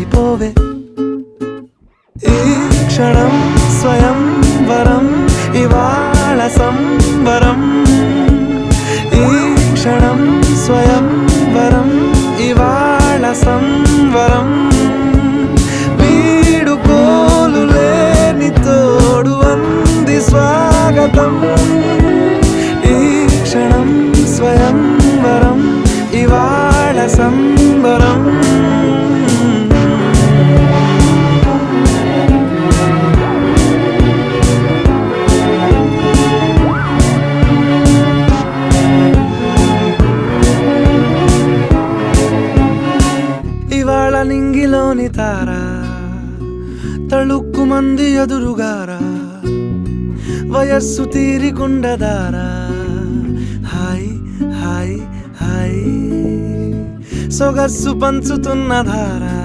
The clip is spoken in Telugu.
పడిపోవే ఈ క్షణం స్వయంవరం ఇవాళ సంబరం ఈ క్షణం స్వయంవరం ఇవాళ సంవరం వీడుకోలు లేని తోడు అంది స్వాగతం ఈ క్షణం స్వయంవరం ఇవాళ సంబరం ఇవాళ నింగిలోని తార తళుక్కు మంది ఎదురుగారా వయస్సు తీరికుండదారా హాయ్ హాయ్ హాయ్ సొగస్సు పంచుతున్న ధారా